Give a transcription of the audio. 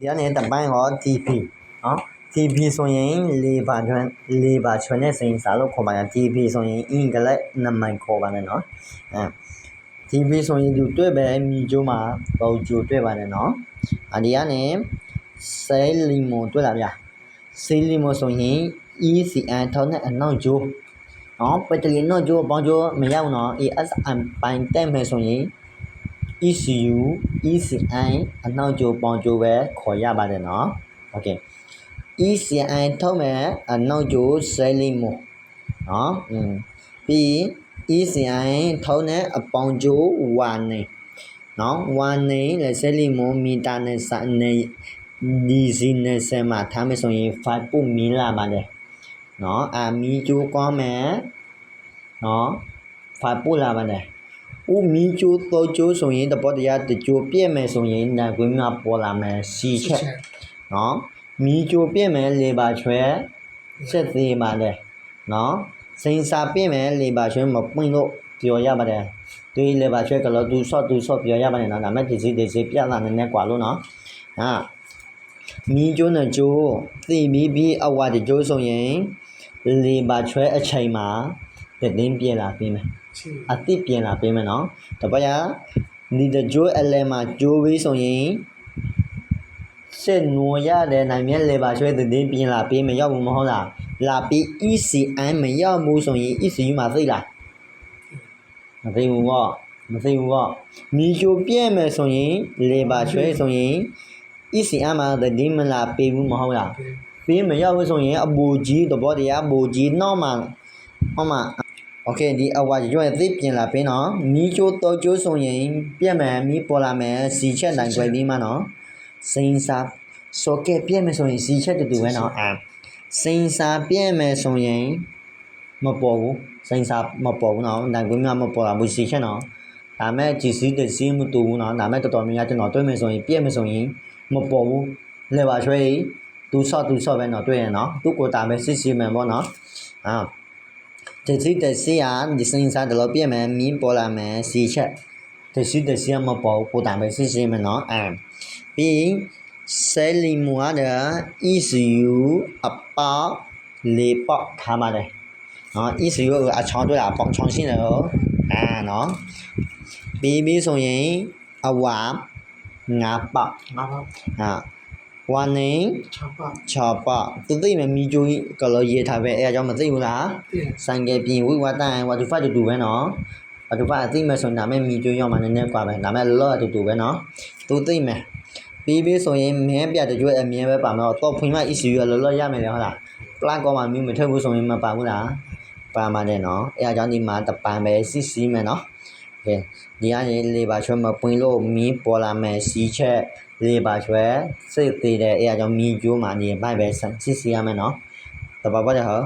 ဒီကနေတပိုင်းတော့ TP နော် TP ဆိုရင်လေပါချွန်းတဲ့စိန်စာလို့ခေါ်ပါတယ် TP ဆိုရင်အင်္ဂလိပ်နာမည်ခေါ်ပါတယ်နော်TP ဆိုရင်သူတွေ့ပဲမိကျိုးမှာပေါကျိုးတွေ့ပါတယ်နော်ဒီကနေဆေးလီမိုတွေ့လားဗျာဆေးလီမိုဆိုရင် ECN ထောင်းတဲ့အနောက်ကျိုးနော်ပက်တလီနောက်ကျိုးပေါကျိုးမရောက်နော် ASM ပိုင်းတက်မယ်ဆိုရင်ECU ECI အနောက်ကျိုးပေါကျိုးပဲခေါ်ရပါတယ်နော်โอเค ECI ထောက်မဲ့အနောက်ကျိုးဆဲလီမိုနော်ပြီး ECI ထောက်နဲ့အပေါင်းကျိုးဝါနေနော်ဝါနေလေဆဲလီမိုမီတာနဲ့စနေဒီစီနဲ့ဆဲမှာထားမယ်ဆိုရင်5ပုမီလာပါတယ်နော်မီကျိုးကောင်းမယ်နော်5ပုလာပါတယ်ဦးမီကျိုးတော့ကျိုးဆိုရင်တပေါ်တရားတကျိုးပြည့်မယ်ဆိုရင်နိုင်ကွင်းမှာပေါ်လာမယ်စီချက်နော်မီကျိုးပြည့်မယ်လေပါချွဲဆက်သေးပါတယ်နော်စိန်စာပြည့်မယ်လေပါချွဲမပွင့်လို့ပြောရပါတယ်ဒီလေပါချွဲကလည်းသူဆော့ပြောရပါတယ်နော်ဒါမဲ့ဒီစီပြလာနေကွာလို့နော်မီကျိုးနဲ့ကျိုးသိပြီးအဝါတကျိုးဆိုရင်လေပါချွဲအချိန်မှာတင်းပြလာပြီးမယ်အတိပြင်လာပေးမယ်နော်တပတ်ရဒီတကြိုးအလဲမှာကြိုးပြီးဆိုရင်စစ်နွေရတဲ့နိုင်မြဲလေပါချွဲတင်းပြင်လာပေးမရောက်ဘူးမဟုတ်လားလာပြီး ECI မရောက်ဘူးဆိုရင် ECU မှာသိလားမသိဘူးပေါ့မိကျိုးပြဲမယ်ဆိုရင်လေပါချွဲဆိုရင် ECI မှာတင်းမလာပေးဘူးမဟုတ်လားပေးမရောက်ဘူးဆိုရင်အဘူကြီးတဘောတရားဘူကြီးနောက်မှာဟုတ်မှာโอเคဒီအဝါရွယ်သိပြင်လာပေးနော်မီကျိုးတော့ကျိုးဆိုရင်ပြက်မယ်မီပေါ်လာမယ်စီချက်နိုင်ွယ်ပြီးမှနော်စိန်စာဆိုကဲပြက်မယ်ဆိုရင်စီချက်တူပဲနော်စိန်စာပြက်မယ်ဆိုရင်မပေါ်ဘူးစိန်စာမပေါ်ဘူးနော်နိုင်ကွင်းမပေါ်လာဘူးစီချက်နော်ဒါမဲ့ဂျီစီတစီမတူဘူးနော်ဒါမဲ့တော်တော်များများကျွန်တော်တွေ့မယ်ဆိုရင်ပြက်မယ်ဆိုရင်မပေါ်ဘူးလေပါချွေးသူဆော့ပဲနော်တွေ့ရနော်သူ့ကိုတာမဲ့စစ်စီမယ်ပေါ့နော်တစီဒီစင်းစားတယ်လို့ပြမယ်မင်းပေါ်လာမယ်စီချက်တစီမပေါ်ကိုတာပဲစစ်မယ်နော်ပြီးဆဲလီမွာတဲ့ ECU အပေါလေးပေါက်ထားပါတယ်နော် ECU အချောင်းတွေ့တာပေါက်ချောင်းရှင်းတယ်နော်ပြီးဆိုရင်အဝါ9ပေါက်ဝါနေ6ပေါက်သူသိမယ်မီကျိုးကလောရေးထားပဲအဲအကြောင်းမသိဘူးလားဆိုင်ကပြင်ဝိဝါတိုင်းဝါတူဖတ်တူပဲနော်ဝါတူဖတ်သိမယ်ဆိုရင်ဒါမဲ့မီကျိုးရောက်မှနည်းနည်းกว่าပဲဒါမဲ့လော့တူပဲနော်သူသိမယ်ပြီးဆိုရင်မဲပြတကြွအမြဲပဲပါမယ်တော့ဖွင့်မှ ECU လော့ရမယ်လေဟုတ်လားပလန်ကောမှာမီမထည့်ဘူးဆိုရင်မပါဘူးလားပါပါတယ်နော်အဲအကြောင်းဒီမှာတပန်ပဲစီမယ်နော်โอเคဒီကနေလေပါချွဲမပွင့်လို့မီးပေါ်လာမယ်စီချက်လေပါချွဲစိတ်သေးတယ်အဲအကြောင်းမီးကျိုးမှာနေပိုက်ပဲစစ်စီရမယ်နော်တပါပါကြဟော